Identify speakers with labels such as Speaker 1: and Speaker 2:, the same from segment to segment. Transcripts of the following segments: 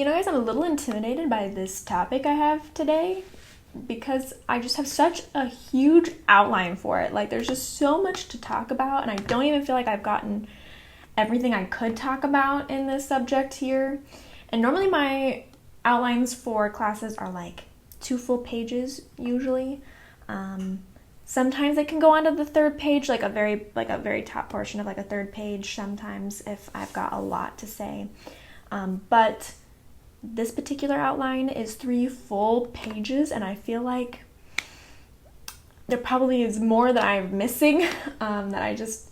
Speaker 1: Guys, I'm a little intimidated by this topic I have today because I just have such a huge outline for it. Like, there's just so much to talk about, and I don't even feel like I've gotten everything I could talk about in this subject here. And normally my outlines for classes are like 2 full pages usually. Sometimes it can go onto the 3rd page, like a very top portion of like a 3rd page sometimes if I've got a lot to say. But this particular outline is 3 full pages, and I feel like there probably is more that I'm missing that I just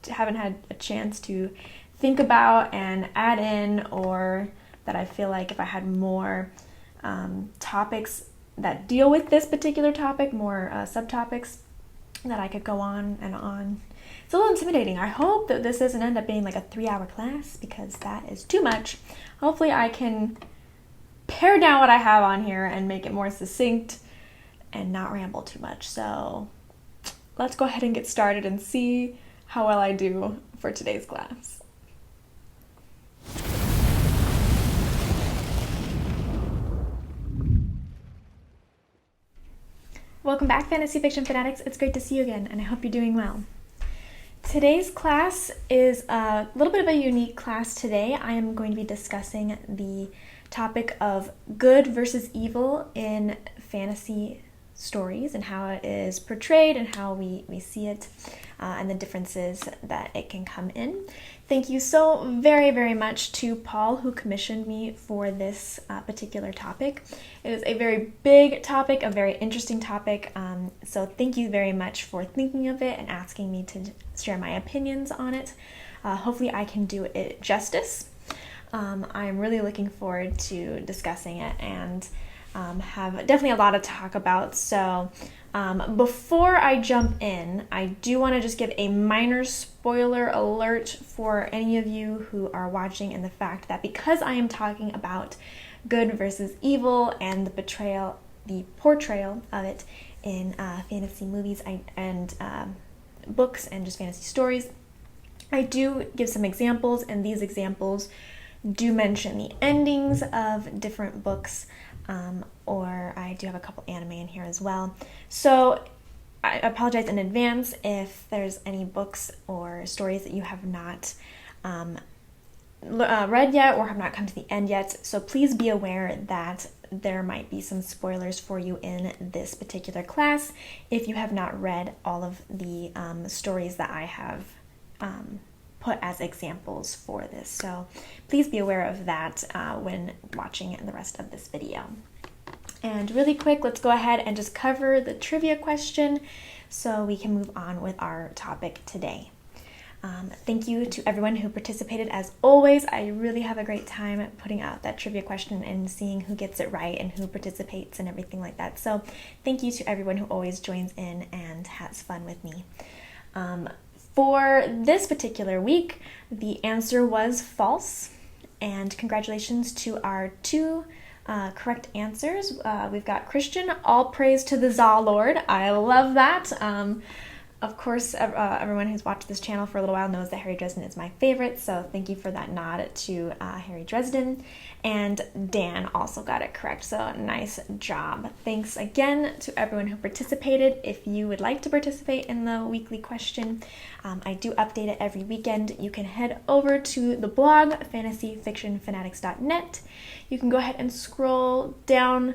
Speaker 1: haven't had a chance to think about and add in, or that I feel like if I had more topics that deal with this particular topic, more subtopics, that I could go on and on. It's a little intimidating. I hope that this doesn't end up being like a 3-hour class, because that is too much. Hopefully I can pare down what I have on here and make it more succinct and not ramble too much. So let's go ahead and get started and see how well I do for today's class. Welcome back, Fantasy Fiction Fanatics. It's great to see you again, and I hope you're doing well. Today's class is a little bit of a unique class today. I am going to be discussing the topic of good versus evil in fantasy stories and how it is portrayed and how we see it and the differences that it can come in. Thank you so very, very much to Paul, who commissioned me for this particular topic. It is a very big topic, a very interesting topic, so thank you very much for thinking of it and asking me to share my opinions on it. Hopefully I can do it justice. I'm really looking forward to discussing it and have definitely a lot to talk about. So before I jump in, I do want to just give a minor spoiler alert for any of you who are watching, in the fact that because I am talking about good versus evil and the portrayal of it in fantasy movies and books and just fantasy stories, I do give some examples, and these examples do mention the endings of different books, or I do have a couple anime in here as well. So I apologize in advance if there's any books or stories that you have not read yet or have not come to the end yet. So please be aware that there might be some spoilers for you in this particular class if you have not read all of the stories that I have put as examples for this. So please be aware of that when watching the rest of this video. And really quick, let's go ahead and just cover the trivia question so we can move on with our topic today. Thank you to everyone who participated. As always, I really have a great time putting out that trivia question and seeing who gets it right and who participates and everything like that. So thank you to everyone who always joins in and has fun with me. For this particular week, the answer was false, and congratulations to our 2 correct answers. We've got Christian, all praise to the Za Lord. I love that. Of course, everyone who's watched this channel for a little while knows that Harry Dresden is my favorite, so thank you for that nod to Harry Dresden. And Dan also got it correct, so nice job. Thanks again to everyone who participated. If you would like to participate in the weekly question, I do update it every weekend. You can head over to the blog, fantasyfictionfanatics.net. You can go ahead and scroll down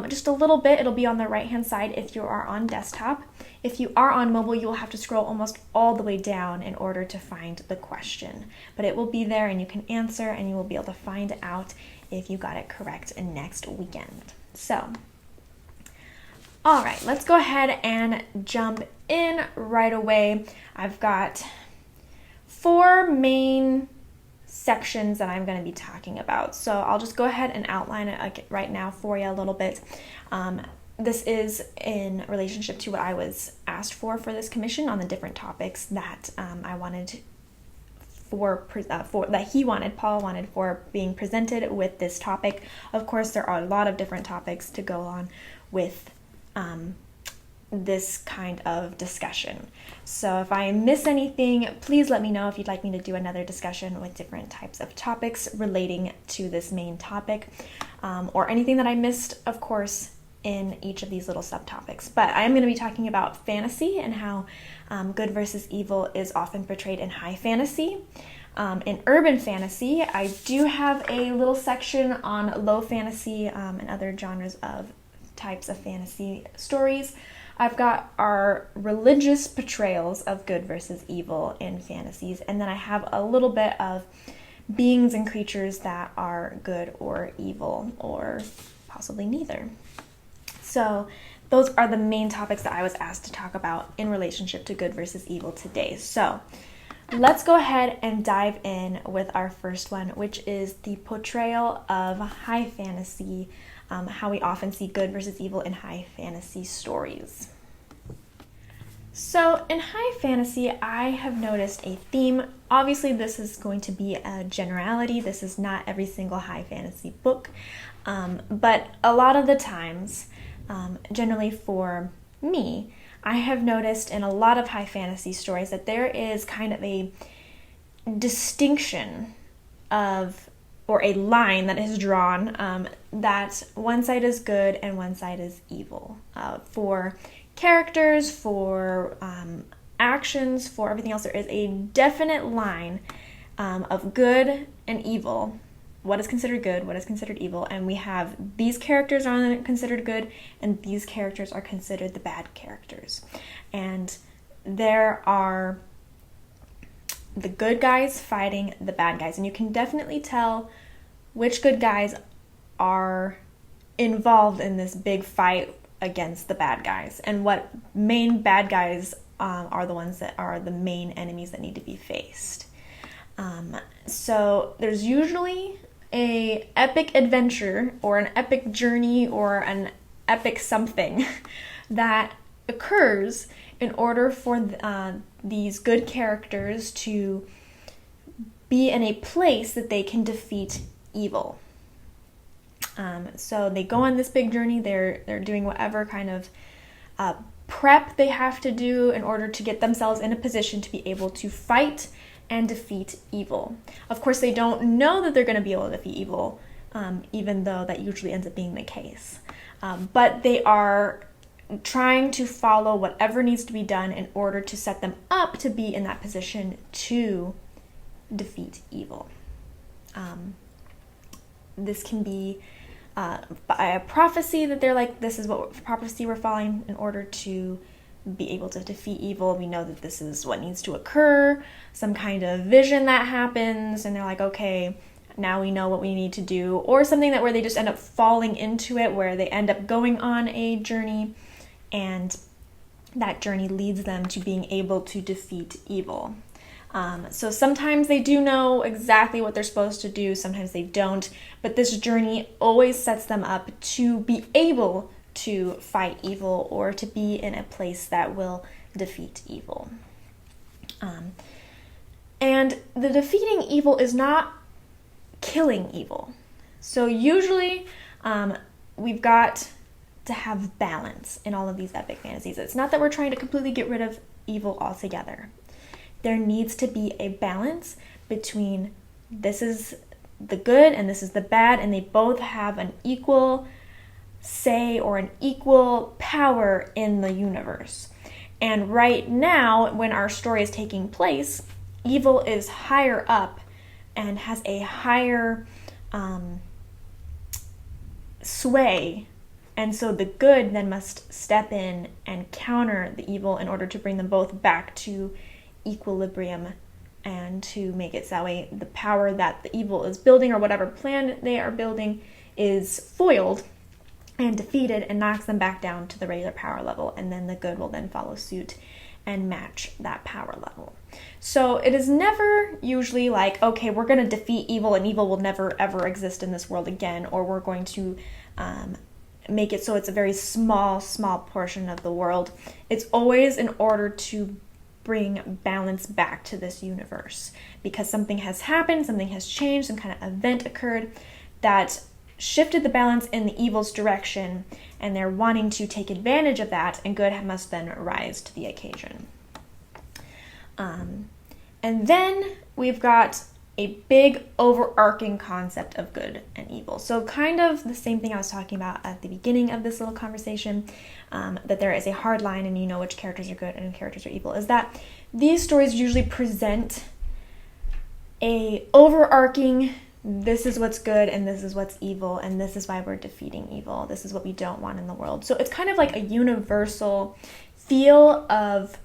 Speaker 1: just a little bit. It'll be on the right-hand side if you are on desktop. If you are on mobile, you will have to scroll almost all the way down in order to find the question. But it will be there, and you can answer, and you will be able to find out if you got it correct next weekend. So, all right, let's go ahead and jump in right away. I've got 4 main sections that I'm going to be talking about. So I'll just go ahead and outline it right now for you a little bit. This is in relationship to what I was asked for this commission on the different topics that I wanted Paul wanted for being presented with this topic. Of course, there are a lot of different topics to go on with this kind of discussion. So if I miss anything, please let me know if you'd like me to do another discussion with different types of topics relating to this main topic, or anything that I missed, of course, in each of these little subtopics. But I am going to be talking about fantasy and how good versus evil is often portrayed in high fantasy. In urban fantasy, I do have a little section on low fantasy and other genres of types of fantasy stories. I've got our religious portrayals of good versus evil in fantasies, and then I have a little bit of beings and creatures that are good or evil, or possibly neither. So those are the main topics that I was asked to talk about in relationship to good versus evil today. So let's go ahead and dive in with our first one, which is the portrayal of high fantasy, how we often see good versus evil in high fantasy stories. So in high fantasy, I have noticed a theme. Obviously, this is going to be a generality. This is not every single high fantasy book, but a lot of the times, generally for me, I have noticed in a lot of high fantasy stories that there is kind of a distinction of, or a line that is drawn, that one side is good and one side is evil. For characters, for actions, for everything else, there is a definite line of good and evil. What is considered good, what is considered evil, and we have these characters are considered good and these characters are considered the bad characters. And there are the good guys fighting the bad guys, and you can definitely tell which good guys are involved in this big fight against the bad guys, and what main bad guys are the ones that are the main enemies that need to be faced. So there's usually a epic adventure or an epic journey or an epic something that occurs in order for these good characters to be in a place that they can defeat evil. So they go on this big journey. They're doing whatever kind of prep they have to do in order to get themselves in a position to be able to fight and defeat evil. Of course, they don't know that they're going to be able to defeat evil, even though that usually ends up being the case. But they are trying to follow whatever needs to be done in order to set them up to be in that position to defeat evil. This can be by a prophecy that they're like, this is what prophecy we're following in order to be able to defeat evil. We know that this is what needs to occur, some kind of vision that happens, and they're like, okay, now we know what we need to do, or something that where they just end up falling into it, where they end up going on a journey, and that journey leads them to being able to defeat evil. So sometimes they do know exactly what they're supposed to do, sometimes they don't, but this journey always sets them up to be able to fight evil or to be in a place that will defeat evil. And the defeating evil is not killing evil. So usually we've got to have balance in all of these epic fantasies. It's not that we're trying to completely get rid of evil altogether. There needs to be a balance between this is the good and this is the bad, and they both have an equal say or an equal power in the universe. And right now, when our story is taking place, evil is higher up and has a higher sway, and so the good then must step in and counter the evil in order to bring them both back to equilibrium and to make it so that way the power that the evil is building or whatever plan they are building is foiled and defeated and knocks them back down to the regular power level, and then the good will then follow suit and match that power level. So it is never usually like, okay, we're going to defeat evil and evil will never ever exist in this world again, or we're going to make it so it's a very small portion of the world. It's always in order to bring balance back to this universe, because something has happened, something has changed, some kind of event occurred that shifted the balance in the evil's direction, and they're wanting to take advantage of that, and good must then rise to the occasion. And then we've got a big overarching concept of good and evil. So kind of the same thing I was talking about at the beginning of this little conversation, that there is a hard line and you know which characters are good and which characters are evil, is that these stories usually present a overarching, this is what's good and this is what's evil and this is why we're defeating evil. This is what we don't want in the world. So it's kind of like a universal feel of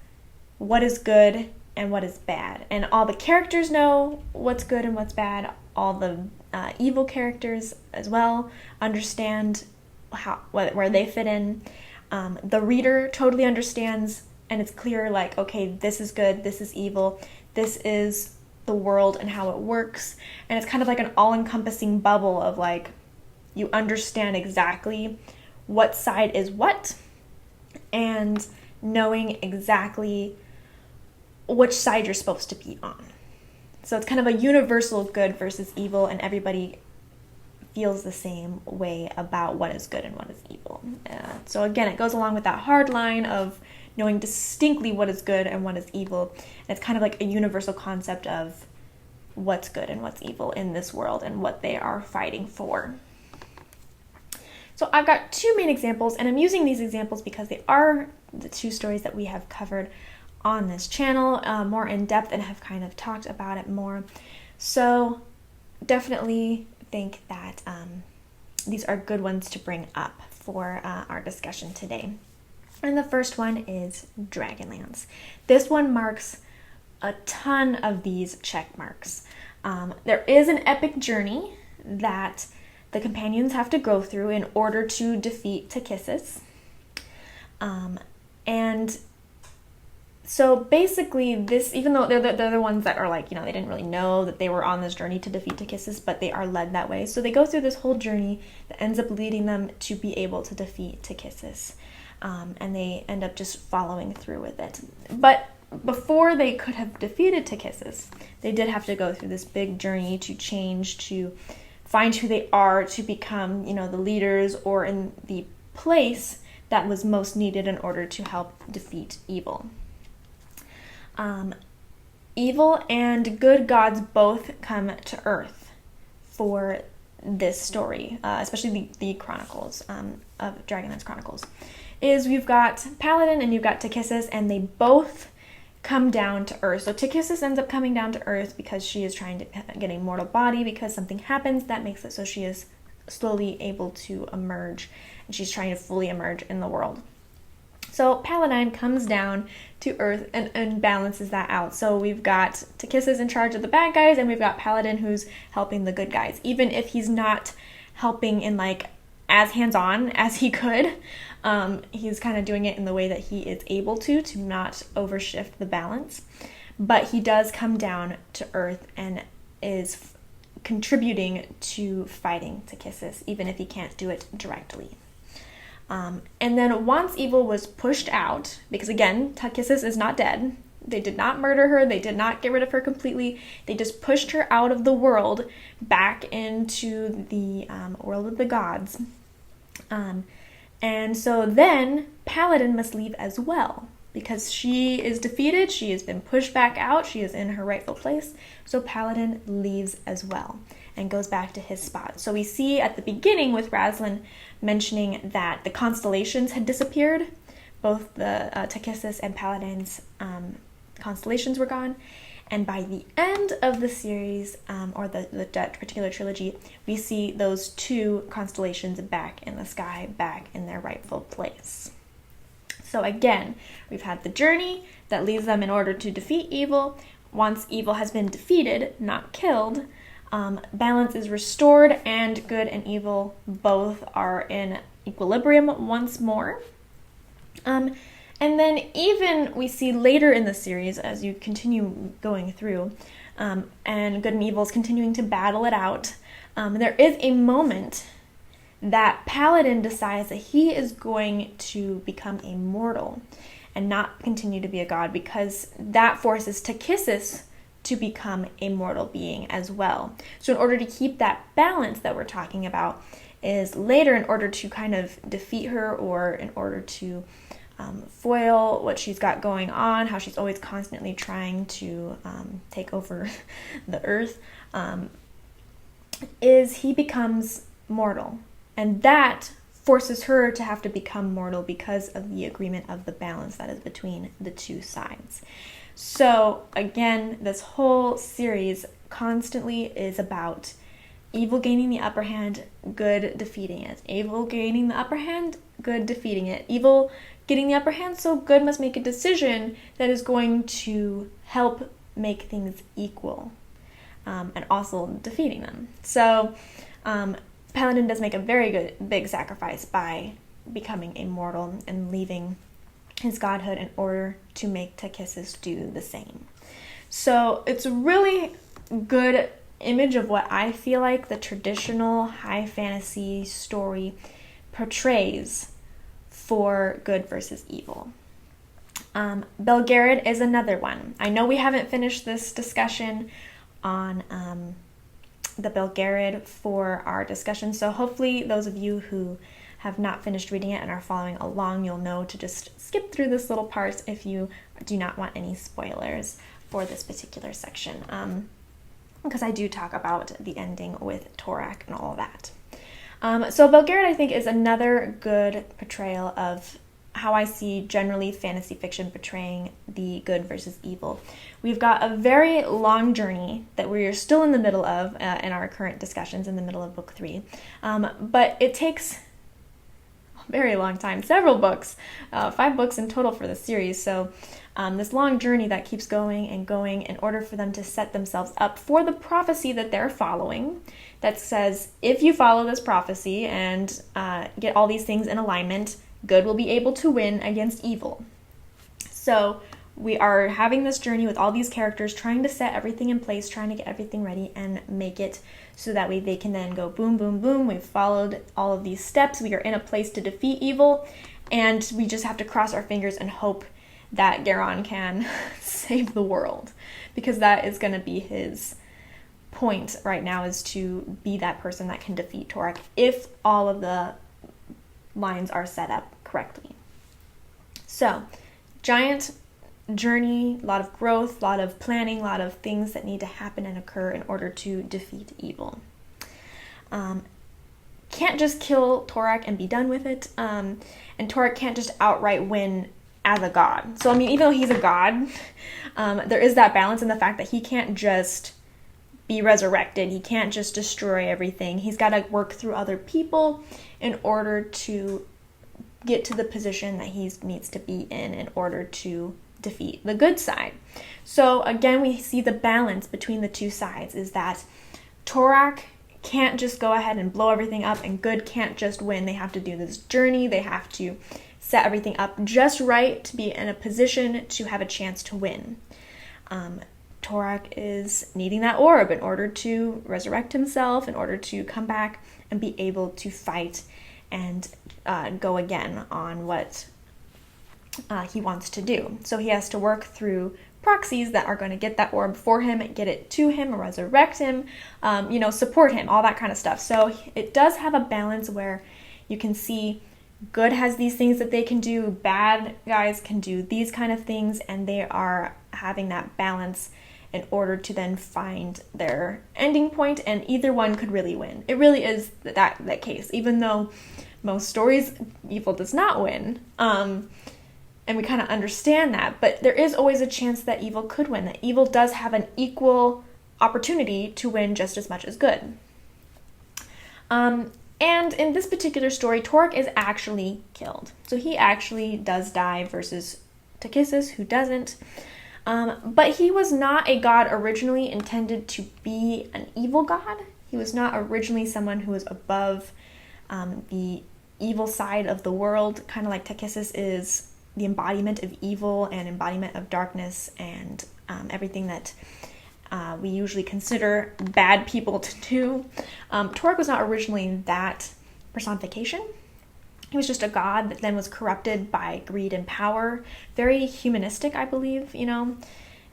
Speaker 1: what is good and what is bad. And all the characters know what's good and what's bad. All the evil characters as well understand where they fit in. The reader totally understands, and it's clear, like, okay, this is good, this is evil, this is the world and how it works. And it's kind of like an all-encompassing bubble of, like, you understand exactly what side is what, and knowing exactly which side you're supposed to be on. So it's kind of a universal good versus evil, and everybody feels the same way about what is good and what is evil. So again, it goes along with that hard line of knowing distinctly what is good and what is evil. And it's kind of like a universal concept of what's good and what's evil in this world and what they are fighting for. So I've got two main examples, and I'm using these examples because they are the two stories that we have covered on this channel more in depth and have kind of talked about it more. So definitely think that these are good ones to bring up for our discussion today. And the first one is Dragonlance. This one marks a ton of these check marks. There is an epic journey that the companions have to go through in order to defeat Takhisis. And so basically this, even though they're the ones that are like, they didn't really know that they were on this journey to defeat Takhisis, but they are led that way. So they go through this whole journey that ends up leading them to be able to defeat Takhisis. And they end up just following through with it. But before they could have defeated Takhisis, they did have to go through this big journey to change, to find who they are, to become, the leaders or in the place that was most needed in order to help defeat evil. Evil and good gods both come to Earth for this story, especially the Chronicles of Dragonlance Chronicles. We've got Paladin and you've got Takhisis, and they both come down to Earth. So Takhisis ends up coming down to Earth because she is trying to get a mortal body because something happens that makes it so she is slowly able to emerge, and she's trying to fully emerge in the world. So Paladin comes down to Earth and balances that out. So we've got Takhisis in charge of the bad guys, and we've got Paladin who's helping the good guys. Even if he's not helping in as hands-on as he could, he's kind of doing it in the way that he is able to not overshift the balance. But he does come down to Earth and is contributing to fighting Takhisis, even if he can't do it directly. And then once evil was pushed out, because again, Takhisis is not dead. They did not murder her. They did not get rid of her completely. They just pushed her out of the world back into the world of the gods. And so then Paladin must leave as well, because she is defeated. She has been pushed back out. She is in her rightful place. So Paladin leaves as well and goes back to his spot. So we see at the beginning with Razlan mentioning that the constellations had disappeared. Both the Takhisis and Paladin's constellations were gone. And by the end of the series, or that particular trilogy, we see those two constellations back in the sky, back in their rightful place. So again, we've had the journey that leads them in order to defeat evil. Once evil has been defeated, not killed, balance is restored, and good and evil both are in equilibrium once more. And then even we see later in the series, as you continue going through, and good and evil is continuing to battle it out, there is a moment that Paladin decides that he is going to become a mortal and not continue to be a god, because that forces Takhisis to become a mortal being as well. So in order to keep that balance that we're talking about, is later, in order to kind of defeat her, or in order to foil what she's got going on, how she's always constantly trying to take over the earth, is he becomes mortal. And that forces her to have to become mortal because of the agreement of the balance that is between the two sides. So again, this whole series constantly is about evil gaining the upper hand, good defeating it. Evil gaining the upper hand, good defeating it. Evil getting the upper hand, so good must make a decision that is going to help make things equal, and also defeating them. So Paladin does make a very big sacrifice by becoming a mortal and leaving his godhood in order to make Takhisis do the same. So it's a really good image of what I feel like the traditional high fantasy story portrays for good versus evil. Belgariad is another one. I know we haven't finished this discussion on the Belgariad for our discussion, so hopefully those of you who have not finished reading it and are following along, you'll know to just skip through this little part if you do not want any spoilers for this particular section, because I do talk about the ending with Torak and all of that. So Belgariad, I think, is another good portrayal of how I see generally fantasy fiction portraying the good versus evil. We've got a very long journey that we're still in the middle of in our current discussions, in the middle of book 3, but it takes very long time, several books, 5 books in total for the series. So this long journey that keeps going and going in order for them to set themselves up for the prophecy that they're following, that says, if you follow this prophecy and get all these things in alignment, good will be able to win against evil. So we are having this journey with all these characters, trying to set everything in place, trying to get everything ready and make it so that way they can then go boom, boom, boom. We've followed all of these steps. We are in a place to defeat evil, and we just have to cross our fingers and hope that Garon can save the world, because that is going to be his point right now, is to be that person that can defeat Torak if all of the lines are set up correctly. So, giant journey, a lot of growth, a lot of planning, a lot of things that need to happen and occur in order to defeat evil. Can't just kill Torak and be done with it, and Torak can't just outright win as a god. So I mean, even though he's a god, there is that balance in the fact that he can't just be resurrected. He can't just destroy everything. He's got to work through other people in order to get to the position that he needs to be in order to defeat the good side. So again, we see the balance between the two sides, is that Torak can't just go ahead and blow everything up, and good can't just win. They have to do this journey. They have to set everything up just right to be in a position to have a chance to win. Torak is needing that orb in order to resurrect himself, in order to come back and be able to fight and go again on what he wants to do. So he has to work through proxies that are going to get that orb for him, get it to him, resurrect him, support him, all that kind of stuff. So it does have a balance where you can see good has these things that they can do, bad guys can do these kind of things, and they are having that balance in order to then find their ending point, and either one could really win. It really is that case, even though most stories evil does not win. And we kind of understand that, but there is always a chance that evil could win, that evil does have an equal opportunity to win just as much as good. And in this particular story, Torak is actually killed. So he actually does die versus Takhisis, who doesn't. But he was not a god originally intended to be an evil god. He was not originally someone who was above the evil side of the world, kind of like Takhisis is the embodiment of evil and embodiment of darkness and everything that we usually consider bad people to do. Torak was not originally that personification. He was just a god that then was corrupted by greed and power. Very humanistic, I believe,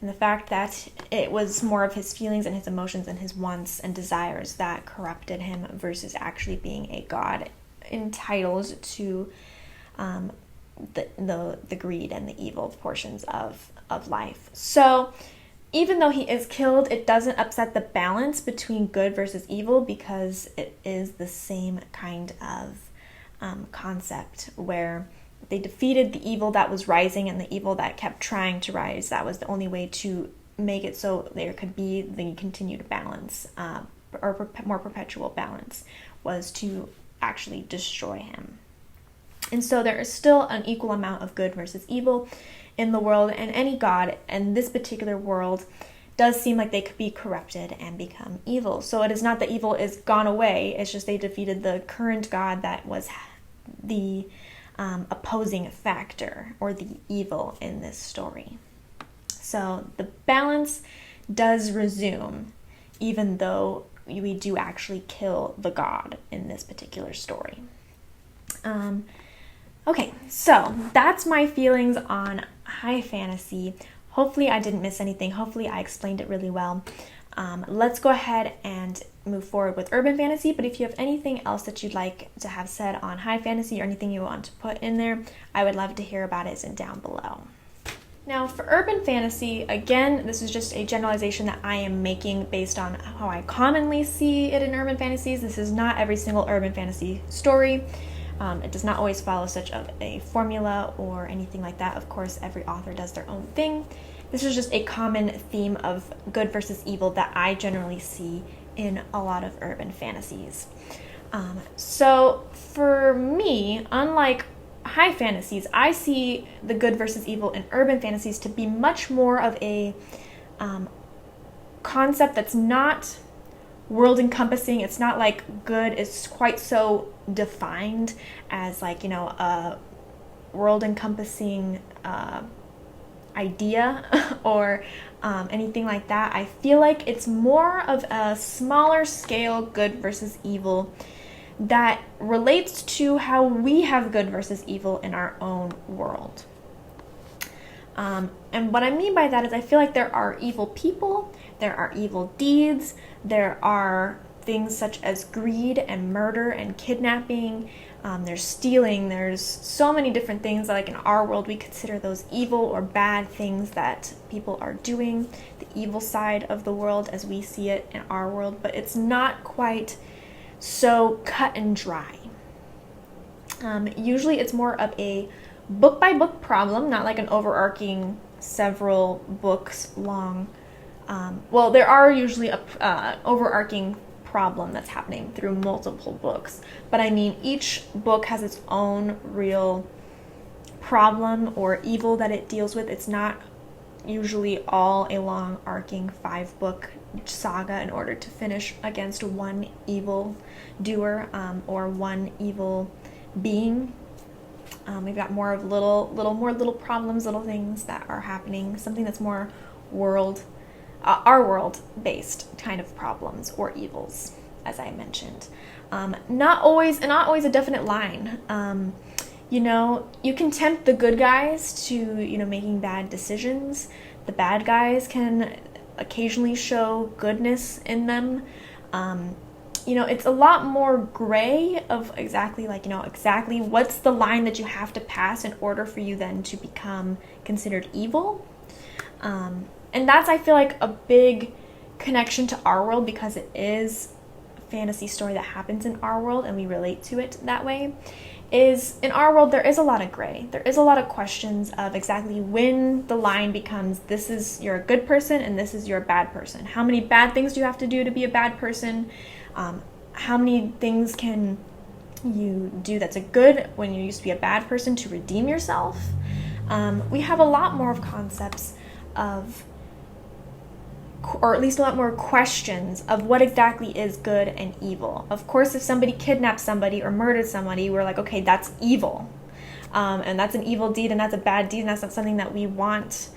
Speaker 1: and the fact that it was more of his feelings and his emotions and his wants and desires that corrupted him versus actually being a god entitled to the greed and the evil portions of life. So even though he is killed, it doesn't upset the balance between good versus evil, because it is the same kind of concept where they defeated the evil that was rising and the evil that kept trying to rise. That was the only way to make it so there could be the continued balance, or more perpetual balance, was to actually destroy him. And so there is still an equal amount of good versus evil in the world, and any god in this particular world does seem like they could be corrupted and become evil. So it is not that evil is gone away, it's just they defeated the current god that was the opposing factor or the evil in this story. So the balance does resume, even though we do actually kill the god in this particular story. Okay, so that's my feelings on high fantasy. Hopefully I didn't miss anything. Hopefully I explained it really well. Let's go ahead and move forward with urban fantasy, but if you have anything else that you'd like to have said on high fantasy or anything you want to put in there, I would love to hear about it down below. Now for urban fantasy, again, this is just a generalization that I am making based on how I commonly see it in urban fantasies. This is not every single urban fantasy story. It does not always follow such a formula or anything like that. Of course, every author does their own thing. This is just a common theme of good versus evil that I generally see in a lot of urban fantasies. So for me, unlike high fantasies, I see the good versus evil in urban fantasies to be much more of a concept that's not world encompassing. It's not like good is quite so defined as like, a world encompassing idea or anything like that. I feel like it's more of a smaller scale good versus evil that relates to how we have good versus evil in our own world. And what I mean by that is I feel like there are evil people, there are evil deeds, there are things such as greed and murder and kidnapping, there's stealing, there's so many different things that, like, in our world we consider those evil or bad things that people are doing, the evil side of the world as we see it in our world, but it's not quite so cut and dry. Usually it's more of a book by book problem, not like an overarching several books long. Well, there are usually a overarching problem that's happening through multiple books, but I mean each book has its own real problem or evil that it deals with. It's not usually all a long arcing 5-book saga in order to finish against one evil doer or one evil being. We've got more of little problems, little things that are happening, something that's more our world based kind of problems or evils, as I mentioned. Not always a definite line. You can tempt the good guys to, making bad decisions. The bad guys can occasionally show goodness in them. It's a lot more gray of exactly what's the line that you have to pass in order for you then to become considered evil. And that's, I feel like, a big connection to our world, because it is a fantasy story that happens in our world and we relate to it that way. Is in our world there is a lot of gray. There is a lot of questions of exactly when the line becomes this is you're a good person and this is you're a bad person. How many bad things do you have to do to be a bad person? How many things can you do that's a good when you used to be a bad person to redeem yourself? We have a lot more of concepts of, or at least a lot more questions of what exactly is good and evil. Of course, if somebody kidnapped somebody or murdered somebody, we're like, okay, that's evil. And that's an evil deed and that's a bad deed and that's not something that we want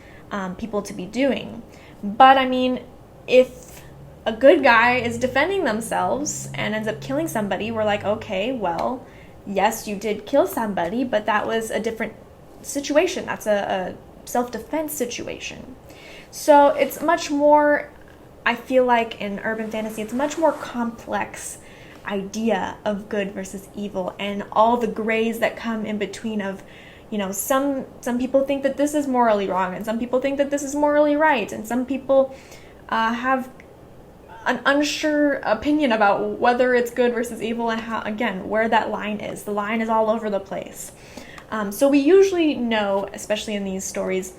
Speaker 1: people to be doing. But I mean, if a good guy is defending themselves and ends up killing somebody, we're like, okay, well, yes, you did kill somebody, but that was a different situation. That's a self-defense situation. So it's much more, I feel like in urban fantasy, it's a much more complex idea of good versus evil and all the grays that come in between of, some people think that this is morally wrong and some people think that this is morally right, and some people have an unsure opinion about whether it's good versus evil and how, again, where that line is. The line is all over the place. So we usually know, especially in these stories,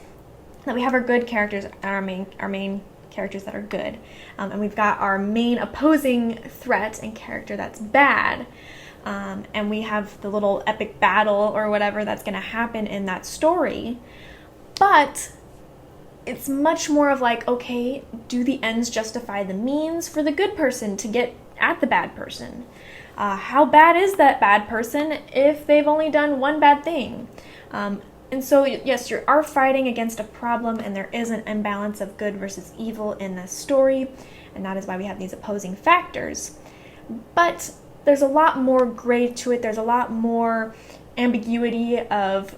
Speaker 1: that we have our good characters and our main characters that are good, and we've got our main opposing threat and character that's bad, and we have the little epic battle or whatever that's going to happen in that story. But it's much more of like, okay, do the ends justify the means for the good person to get at the bad person? How bad is that bad person if they've only done one bad thing? And so, yes, you are fighting against a problem, and there is an imbalance of good versus evil in this story, and that is why we have these opposing factors. But there's a lot more gray to it. There's a lot more ambiguity of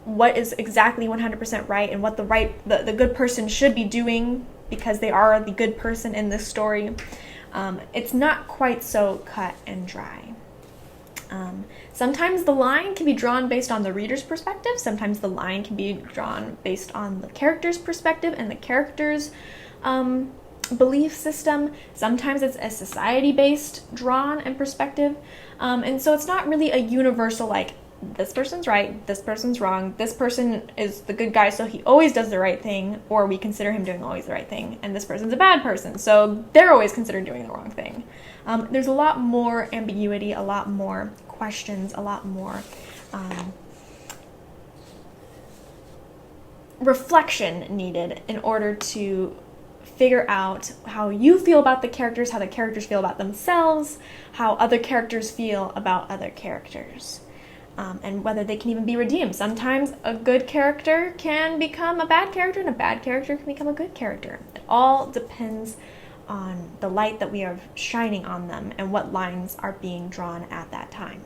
Speaker 1: what is exactly 100% right and what the good person should be doing because they are the good person in this story. It's not quite so cut and dry. Sometimes the line can be drawn based on the reader's perspective. Sometimes the line can be drawn based on the character's perspective and the character's belief system. Sometimes it's a society-based drawn and perspective. And so it's not really a universal, like, this person's right, this person's wrong, this person is the good guy, so he always does the right thing, or we consider him doing always the right thing, and this person's a bad person, so they're always considered doing the wrong thing. There's a lot more ambiguity, a lot more questions, a lot more reflection needed in order to figure out how you feel about the characters, how the characters feel about themselves, how other characters feel about other characters. And whether they can even be redeemed. Sometimes a good character can become a bad character, and a bad character can become a good character. It all depends on the light that we are shining on them and what lines are being drawn at that time.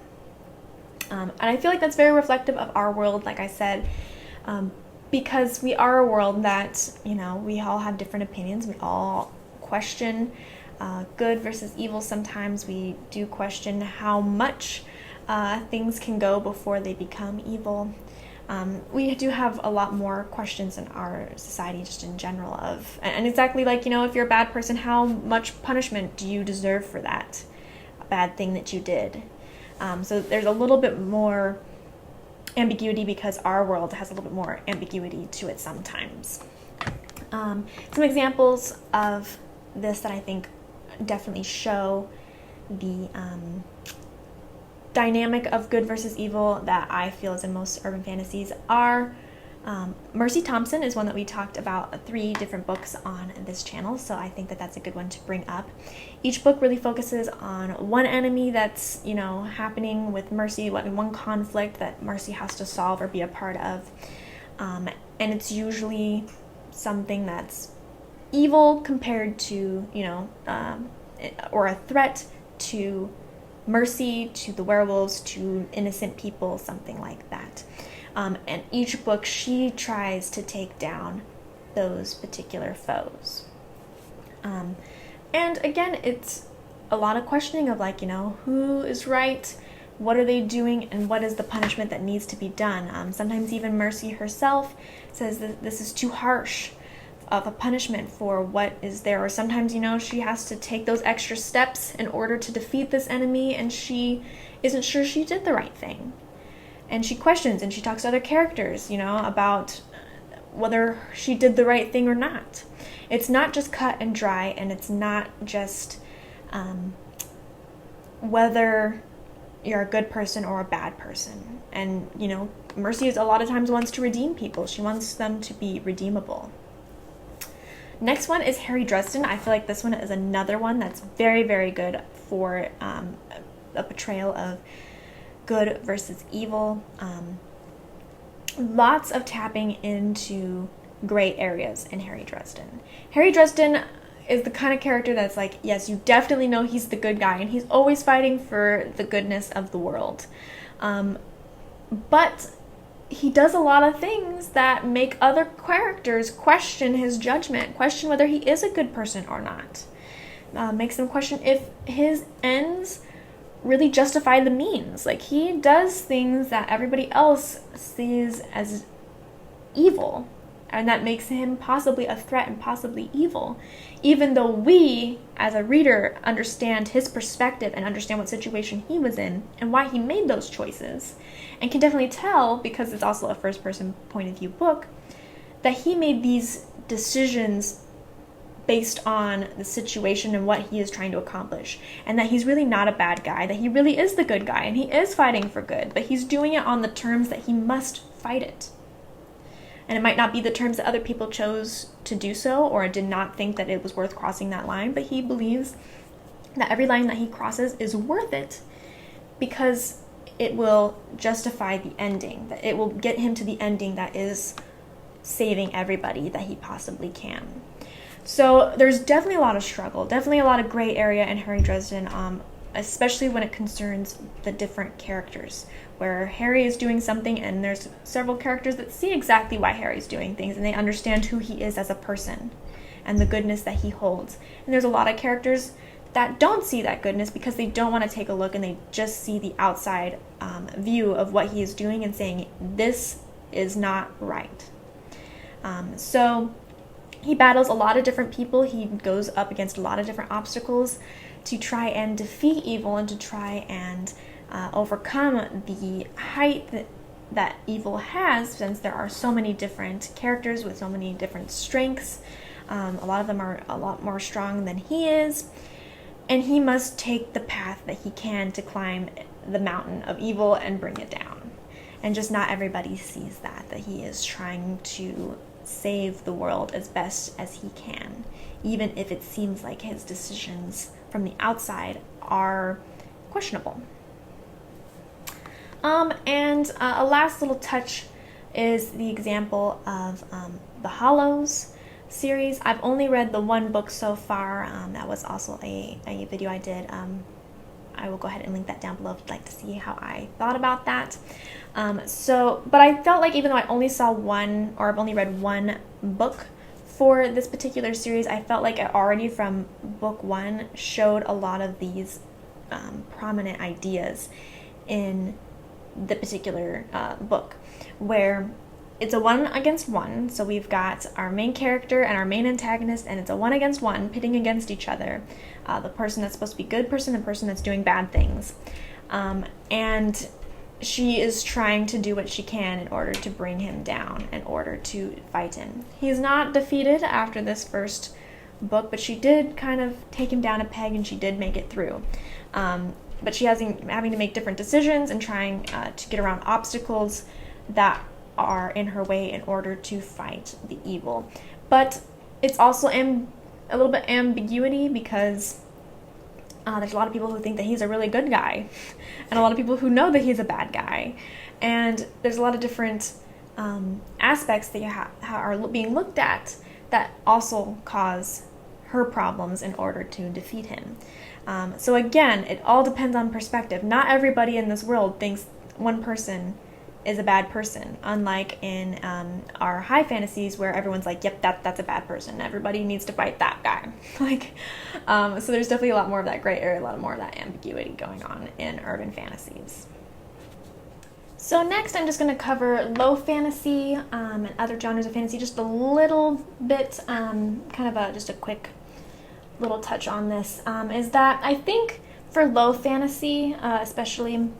Speaker 1: And I feel like that's very reflective of our world, like I said, because we are a world that, we all have different opinions. We all question good versus evil. Sometimes we do question how much things can go before they become evil. We do have a lot more questions in our society just in general and exactly like, if you're a bad person, how much punishment do you deserve for that bad thing that you did? So there's a little bit more ambiguity because our world has a little bit more ambiguity to it sometimes. Some examples of this that I think definitely show the dynamic of good versus evil that I feel is in most urban fantasies are Mercy Thompson is one that we talked about 3 different books on this channel, so I think that that's a good one to bring up. Each book really focuses on one enemy that's, happening with Mercy, one conflict that Mercy has to solve or be a part of. And it's usually something that's evil compared to, or a threat to Mercy, to the werewolves, to innocent people, something like that. And each book she tries to take down those particular foes. And again, it's a lot of questioning of who is right, what are they doing, and what is the punishment that needs to be done. Sometimes even Mercy herself says that this is too harsh of a punishment for what is there, or sometimes she has to take those extra steps in order to defeat this enemy, and she isn't sure she did the right thing, and she questions and she talks to other characters about whether she did the right thing or not. It's not just cut and dry, and it's not just whether you're a good person or a bad person. And Mercy is a lot of times wants to redeem people. She wants them to be redeemable. Next one is Harry Dresden. I feel like this one is another one that's very, very good for a portrayal of good versus evil. Lots of tapping into gray areas in Harry Dresden. Harry Dresden is the kind of character that's like, yes, you definitely know he's the good guy, and he's always fighting for the goodness of the world. But he does a lot of things that make other characters question his judgment, question whether he is a good person or not. Makes them question if his ends really justify the means. Like, he does things that everybody else sees as evil, and that makes him possibly a threat and possibly evil, even though we, as a reader, understand his perspective and understand what situation he was in and why he made those choices, and can definitely tell, because it's also a first-person point of view book, that he made these decisions based on the situation and what he is trying to accomplish, and that he's really not a bad guy, that he really is the good guy, and he is fighting for good, but he's doing it on the terms that he must fight it. And it might not be the terms that other people chose to do so, or did not think that it was worth crossing that line, but he believes that every line that he crosses is worth it because it will justify the ending, that it will get him to the ending that is saving everybody that he possibly can. So there's definitely a lot of struggle, definitely a lot of gray area in Harry Dresden, especially when it concerns the different characters, where Harry is doing something and there's several characters that see exactly why Harry's doing things, and they understand who he is as a person and the goodness that he holds. And there's a lot of characters that don't see that goodness because they don't want to take a look, and they just see the outside view of what he is doing and saying, this is not right. So he battles a lot of different people. He goes up against a lot of different obstacles to try and defeat evil and to try and overcome the height that evil has, since there are so many different characters with so many different strengths. A lot of them are a lot more strong than he is, and he must take the path that he can to climb the mountain of evil and bring it down. And just not everybody sees that he is trying to save the world as best as he can, even if it seems like his decisions from the outside are questionable. And a last little touch is the example of the Hollows series. I've only read the one book so far. That was also a video I did. I will go ahead and link that down below if you'd like to see how I thought about that. But I felt like even though I only saw one, or I've only read one book for this particular series, I felt like it already from book one showed a lot of these prominent ideas in the particular book, where it's a one against one. So we've got our main character and our main antagonist, and it's a one against one, pitting against each other. The person that's supposed to be a good person, the person that's doing bad things. And she is trying to do what she can in order to bring him down, in order to fight him. He's not defeated after this first book, but she did kind of take him down a peg, and she did make it through. But she having to make different decisions and trying to get around obstacles that are in her way in order to fight the evil. But it's also a little bit ambiguity, because there's a lot of people who think that he's a really good guy, and a lot of people who know that he's a bad guy. And there's a lot of different aspects that are being looked at that also cause her problems in order to defeat him. So again, it all depends on perspective. Not everybody in this world thinks one person is a bad person, unlike in our high fantasies where everyone's like, yep, that's a bad person. Everybody needs to fight that guy. So there's definitely a lot more of that gray area, a lot more of that ambiguity going on in urban fantasies. So next I'm just going to cover low fantasy and other genres of fantasy, just a little bit, just a quick little touch on this, is that I think for low fantasy, especially,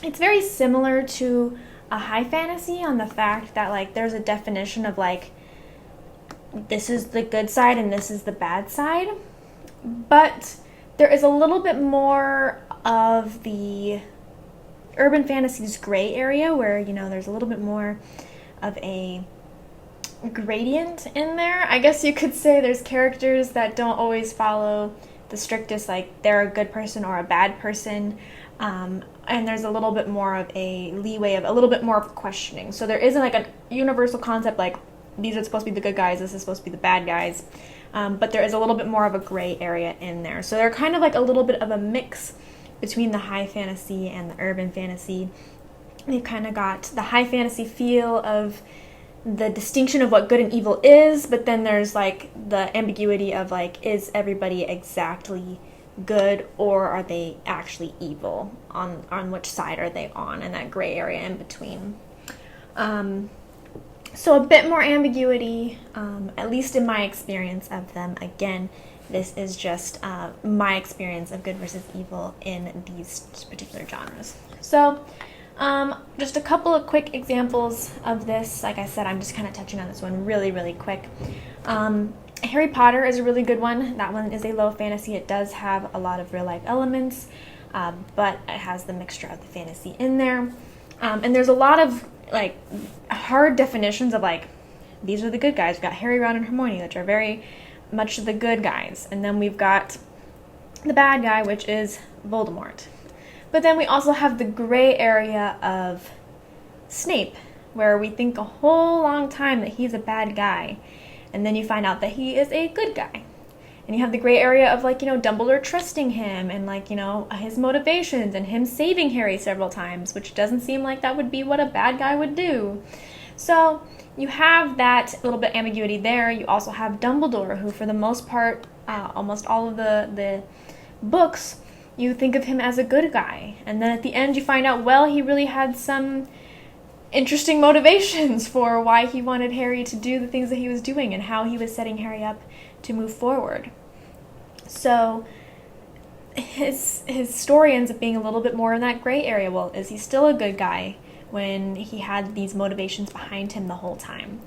Speaker 1: it's very similar to a high fantasy on the fact that there's a definition of this is the good side and this is the bad side, but there is a little bit more of the urban fantasy's gray area where there's a little bit more of a gradient in there. I guess you could say there's characters that don't always follow the strictest, they're a good person or a bad person, and there's a little bit more of a leeway, of a little bit more of questioning. So there isn't a universal concept these are supposed to be the good guys, this is supposed to be the bad guys, but there is a little bit more of a gray area in there. So they're kind of a little bit of a mix between the high fantasy and the urban fantasy, They've kind of got the high fantasy feel of the distinction of what good and evil is, but then there's like the ambiguity of like, is everybody exactly good or are they actually evil? On which side are they on, and that gray area in between. So a bit more ambiguity, at least in my experience of them. Again, this is just my experience of good versus evil in these particular genres. So just a couple of quick examples of this. Like I said, I'm just kind of touching on this one really, really quick. Harry Potter is a really good one. That one is a low fantasy. It does have a lot of real life elements, but it has the mixture of the fantasy in there. And there's a lot of like hard definitions of like, these are the good guys. We've got Harry, Ron, and Hermione, which are very much the good guys. And then we've got the bad guy, which is Voldemort. But then we also have the gray area of Snape, where we think a whole long time that he's a bad guy. And then you find out that he is a good guy. And you have the gray area of like, Dumbledore trusting him and like, his motivations and him saving Harry several times, which doesn't seem like that would be what a bad guy would do. So you have that little bit ambiguity there. You also have Dumbledore, who for the most part, almost all of the books, you think of him as a good guy. And then at the end you find out, well, he really had some interesting motivations for why he wanted Harry to do the things that he was doing and how he was setting Harry up to move forward. So his story ends up being a little bit more in that gray area. Well, is he still a good guy when he had these motivations behind him the whole time?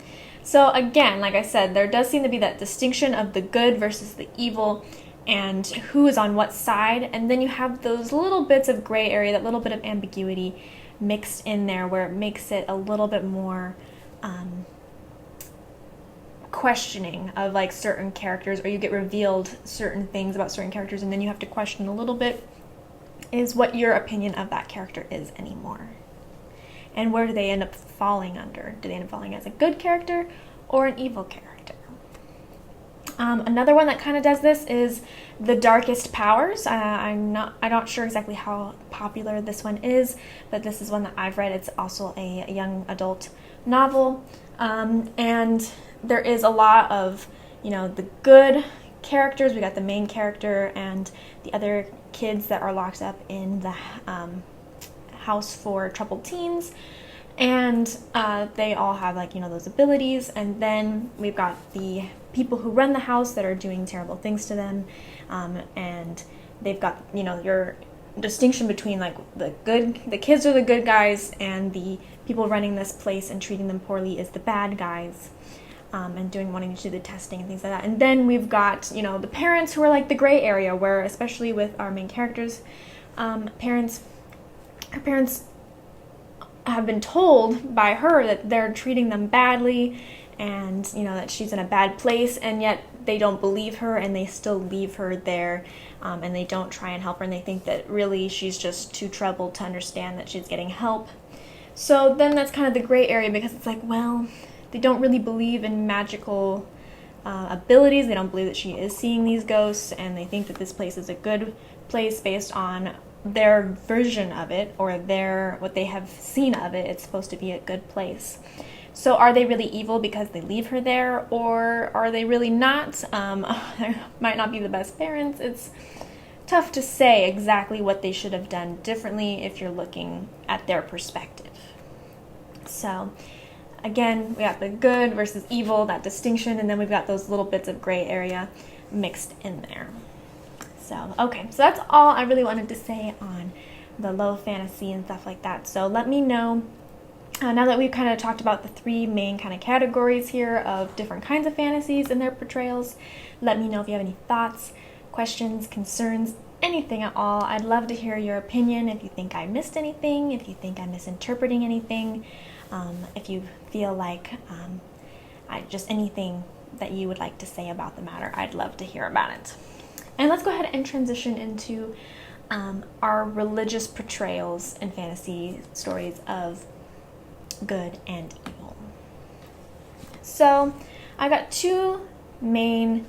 Speaker 1: So again, like I said, there does seem to be that distinction of the good versus the evil and who is on what side. And then you have those little bits of gray area, that little bit of ambiguity mixed in there where it makes it a little bit more questioning of like certain characters, or you get revealed certain things about certain characters and then you have to question a little bit is what your opinion of that character is anymore. And where do they end up falling under? Do they end up falling as a good character or an evil character? Another one that kind of does this is The Darkest Powers. I'm not sure exactly how popular this one is, but this is one that I've read. It's also a young adult novel, and there is a lot of, the good characters. We got the main character and the other kids that are locked up in the house for troubled teens, and they all have like, those abilities. And then we've got the people who run the house that are doing terrible things to them, and they've got, your distinction between like the kids are the good guys and the people running this place and treating them poorly is the bad guys, and wanting to do the testing and things like that. And then we've got, the parents who are like the gray area, where especially with our main characters, her parents have been told by her that they're treating them badly and, that she's in a bad place, and yet they don't believe her and they still leave her there, and they don't try and help her, and they think that really she's just too troubled to understand that she's getting help. So then that's kind of the gray area, because it's like, well, they don't really believe in magical abilities. They don't believe that she is seeing these ghosts, and they think that this place is a good place based on their version of it, or what they have seen of it. It's supposed to be a good place. So are they really evil because they leave her there, or are they really not? They might not be the best parents. It's tough to say exactly what they should have done differently if you're looking at their perspective. So again, we got the good versus evil, that distinction, and then we've got those little bits of gray area mixed in there. So, okay, so that's all I really wanted to say on the low fantasy and stuff like that. So let me know, now that we've kind of talked about the three main kind of categories here of different kinds of fantasies and their portrayals, let me know if you have any thoughts, questions, concerns, anything at all. I'd love to hear your opinion. If you think I missed anything, if you think I'm misinterpreting anything, if you feel like just anything that you would like to say about the matter, I'd love to hear about it. And let's go ahead and transition into our religious portrayals and fantasy stories of good and evil. So I got two main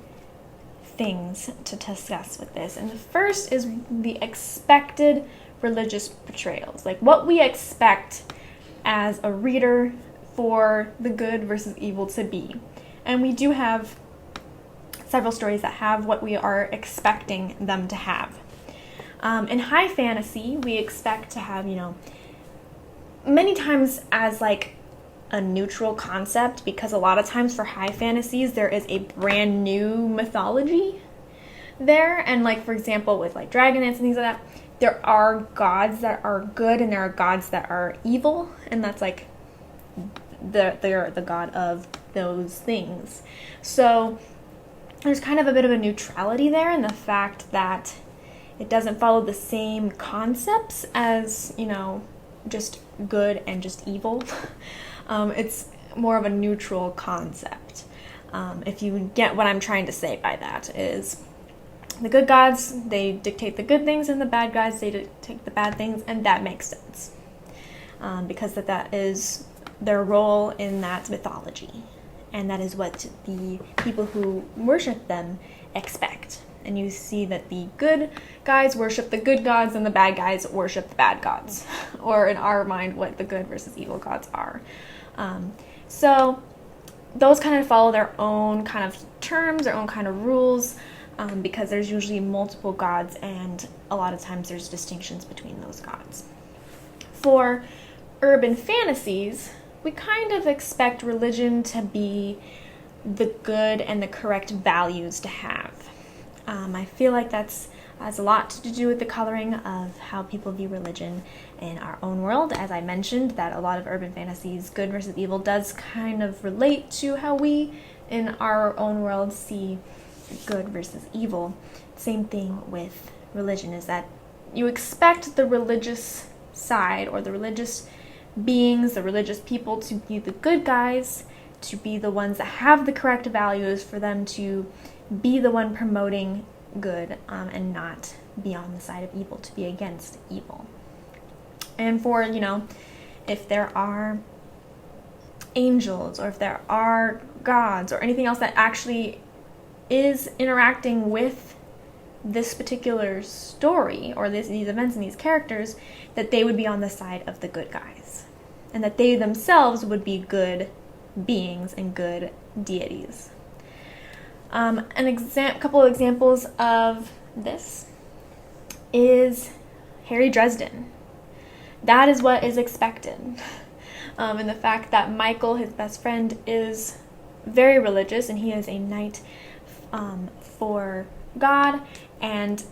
Speaker 1: things to discuss with this. And the first is the expected religious portrayals, like what we expect as a reader for the good versus evil to be. And we do have several stories that have what we are expecting them to have. In high fantasy, we expect to have, many times as like a neutral concept, because a lot of times for high fantasies, there is a brand new mythology there. And like, for example, with like Dragonlance and things like that, there are gods that are good and there are gods that are evil. And that's like they're the god of those things. So there's kind of a bit of a neutrality there in the fact that it doesn't follow the same concepts as, just good and just evil. It's more of a neutral concept. If you get what I'm trying to say by that, is the good gods, they dictate the good things, and the bad guys, they dictate the bad things, and that makes sense. Because that is their role in that mythology. And that is what the people who worship them expect. And you see that the good guys worship the good gods and the bad guys worship the bad gods. Or in our mind, what the good versus evil gods are. So those kind of follow their own kind of terms, their own kind of rules, because there's usually multiple gods and a lot of times there's distinctions between those gods. For urban fantasies, we kind of expect religion to be the good and the correct values to have. I feel like that has a lot to do with the coloring of how people view religion in our own world. As I mentioned, that a lot of urban fantasies, good versus evil, does kind of relate to how we in our own world see good versus evil. Same thing with religion, is that you expect the religious side or the religious beings, the religious people, to be the good guys, to be the ones that have the correct values, for them to be the one promoting good, and not be on the side of evil, to be against evil. And for, if there are angels or if there are gods or anything else that actually is interacting with this particular story or these events and these characters, that they would be on the side of the good guys. And that they themselves would be good beings and good deities. Couple of examples of this is Harry Dresden. That is what is expected. And the fact that Michael, his best friend, is very religious and he is a knight for God, and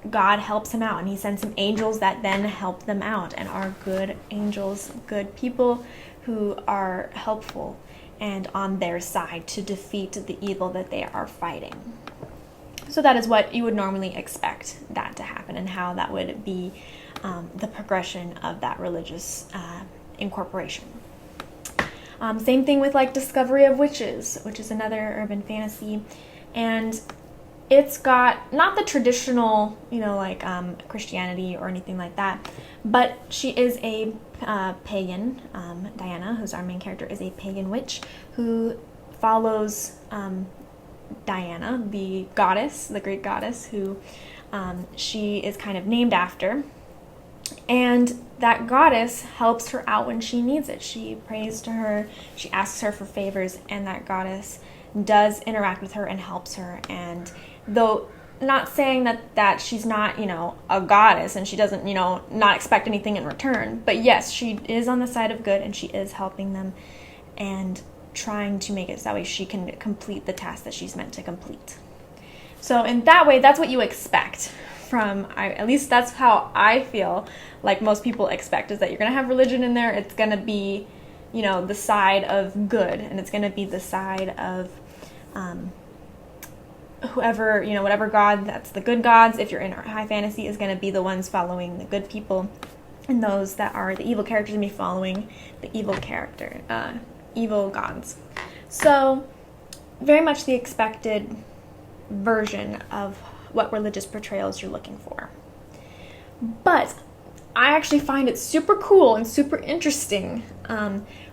Speaker 1: God helps him out and he sends some angels that then help them out and are good angels, good people who are helpful and on their side to defeat the evil that they are fighting. So that is what you would normally expect that to happen, and how that would be the progression of that religious incorporation. Same thing with like Discovery of Witches, which is another urban fantasy, and it's got not the traditional, Christianity or anything like that, but she is a pagan. Diana, who's our main character, is a pagan witch who follows Diana, the goddess, the Greek goddess, who she is kind of named after. And that goddess helps her out when she needs it. She prays to her, she asks her for favors, and that goddess does interact with her and helps her. And though not saying that she's not, a goddess and she doesn't, not expect anything in return, but yes, she is on the side of good and she is helping them and trying to make it so that way she can complete the task that she's meant to complete. So in that way, that's what you expect from, at least that's how I feel like most people expect, is that you're going to have religion in there. It's going to be, the side of good, and it's going to be the side of whoever, whatever god, that's the good gods. If you're in high fantasy, is going to be the ones following the good people, and those that are the evil characters will be following the evil gods. So very much the expected version of what religious portrayals you're looking for. But I actually find it super cool and super interesting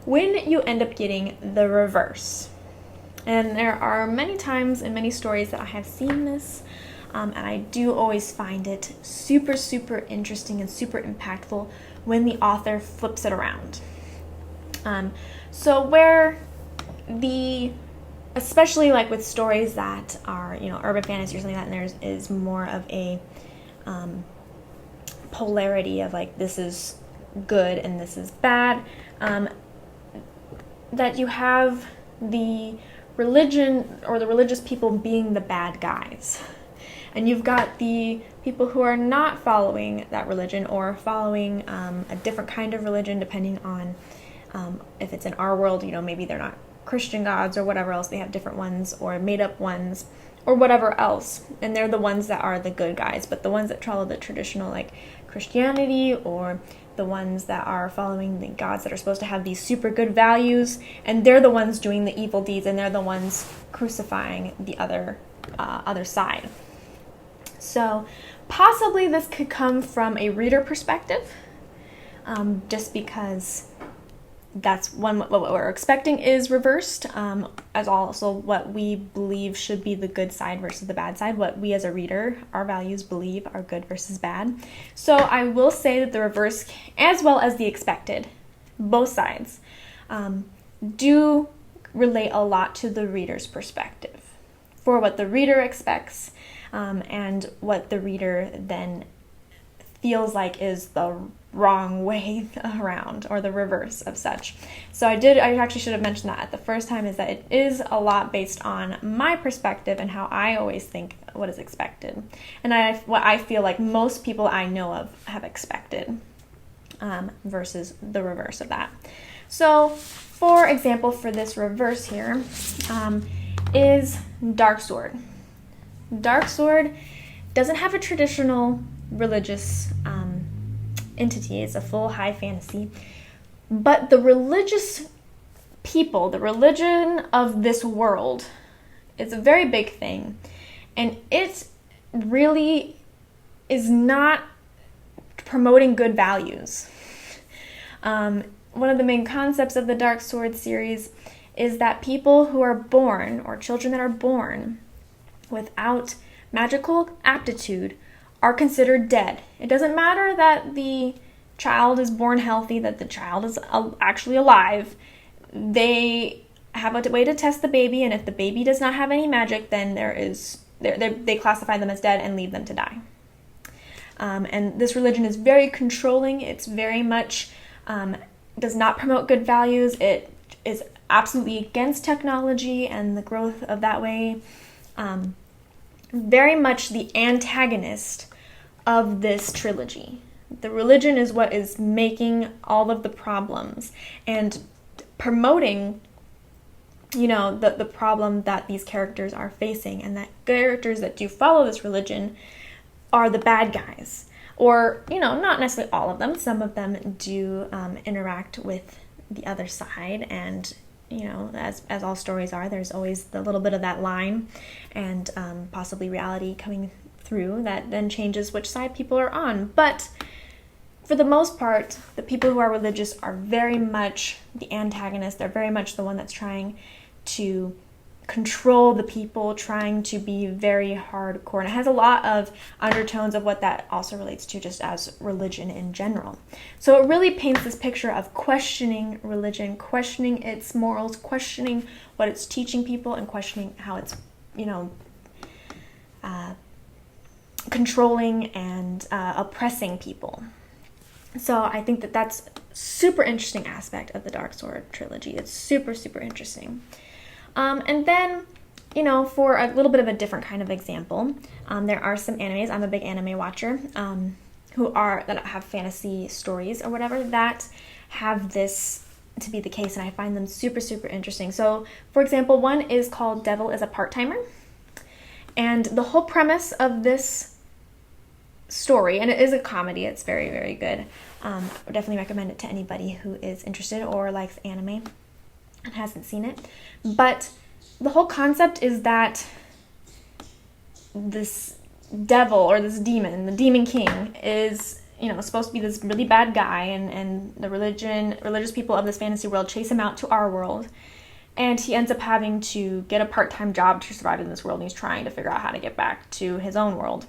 Speaker 1: when you end up getting the reverse. And there are many times in many stories that I have seen this, and I do always find it super, super interesting and super impactful when the author flips it around. So where especially like with stories that are, urban fantasy or something like that, and there is more of a polarity of like, this is good and this is bad, that you have the religion or the religious people being the bad guys. And you've got the people who are not following that religion or following a different kind of religion, depending on if it's in our world, maybe they're not Christian gods or whatever else. They have different ones or made up ones or whatever else. And they're the ones that are the good guys. But the ones that follow the traditional like Christianity, or the ones that are following the gods that are supposed to have these super good values, and they're the ones doing the evil deeds, and they're the ones crucifying the other side. So possibly this could come from a reader perspective, just because that's what we're expecting is reversed, as also what we believe should be the good side versus the bad side, what we as a reader, our values believe are good versus bad. So I will say that the reverse, as well as the expected, both sides, do relate a lot to the reader's perspective, for what the reader expects, and what the reader then feels like is the wrong way around, or the reverse of such. So I actually should have mentioned that at the first time, is that it is a lot based on my perspective and how I always think what is expected, and what I feel like most people I know of have expected, versus the reverse of that. So for example, for this reverse here, is Dark Sword. Dark Sword doesn't have a traditional religious entity. It's a full high fantasy. But the religious people, the religion of this world, is a very big thing. And it really is not promoting good values. One of the main concepts of the Dark Sword series is that people who are born, or children that are born, without magical aptitude are considered dead. It doesn't matter that the child is born healthy, that the child is actually alive. They have a way to test the baby, and if the baby does not have any magic, then they classify them as dead and leave them to die. And this religion is very controlling. It's very much does not promote good values. It is absolutely against technology and the growth of that way. Very much the antagonist of this trilogy. The religion is what is making all of the problems and promoting, the problem that these characters are facing, and that characters that do follow this religion are the bad guys. Or, not necessarily all of them. Some of them do interact with the other side, and as all stories are, there's always the little bit of that line and possibly reality coming through that then changes which side people are on. But for the most part, the people who are religious are very much the antagonist. They're very much the one that's trying to control the people, trying to be very hardcore. And it has a lot of undertones of what that also relates to just as religion in general. So it really paints this picture of questioning religion, questioning its morals, questioning what it's teaching people, and questioning how it's, controlling and oppressing people. So I think that that's a super interesting aspect of the Dark Sword trilogy. It's super, super interesting. And then, for a little bit of a different kind of example, there are some animes. I'm a big anime watcher, that have fantasy stories or whatever that have this to be the case, and I find them super, super interesting. So, for example, one is called Devil is a Part-Timer, and the whole premise of this story, and it is a comedy, it's very, very good. I would definitely recommend it to anybody who is interested or likes anime and hasn't seen it. But the whole concept is that this devil, or this demon, the Demon King, is supposed to be this really bad guy, and the religious people of this fantasy world chase him out to our world, and he ends up having to get a part-time job to survive in this world, and he's trying to figure out how to get back to his own world.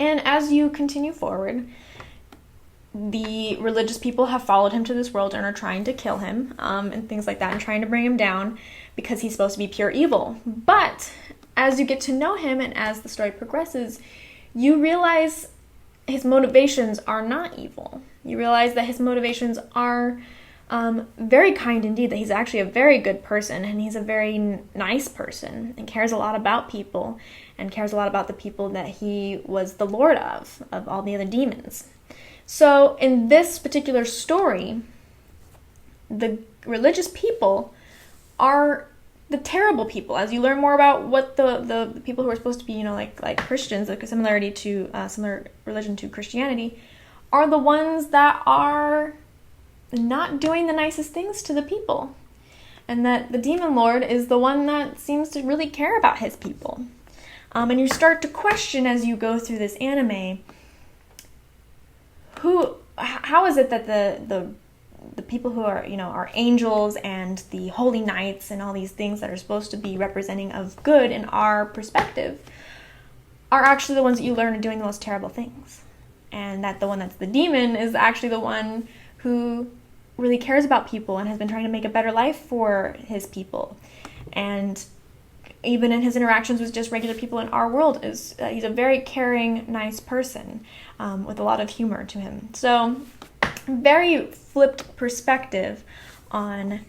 Speaker 1: And as you continue forward, the religious people have followed him to this world and are trying to kill him, and things like that, and trying to bring him down because he's supposed to be pure evil. But as you get to know him and as the story progresses, you realize his motivations are not evil. You realize that his motivations are very kind indeed, that he's actually a very good person, and he's a very nice person, and cares a lot about people, and cares a lot about the people that he was the lord of all the other demons. So in this particular story, the religious people are the terrible people. As you learn more about what the people who are supposed to be, like Christians, like a similarity to similar religion to Christianity, are the ones that are not doing the nicest things to the people. And that the demon lord is the one that seems to really care about his people. And you start to question as you go through this anime, how is it that the people who are, are angels and the holy knights and all these things that are supposed to be representing of good in our perspective are actually the ones that you learn are doing the most terrible things? And that the one that's the demon is actually the one who really cares about people and has been trying to make a better life for his people. And even in his interactions with just regular people in our world, he's a very caring, nice person with a lot of humor to him. So very flipped perspective on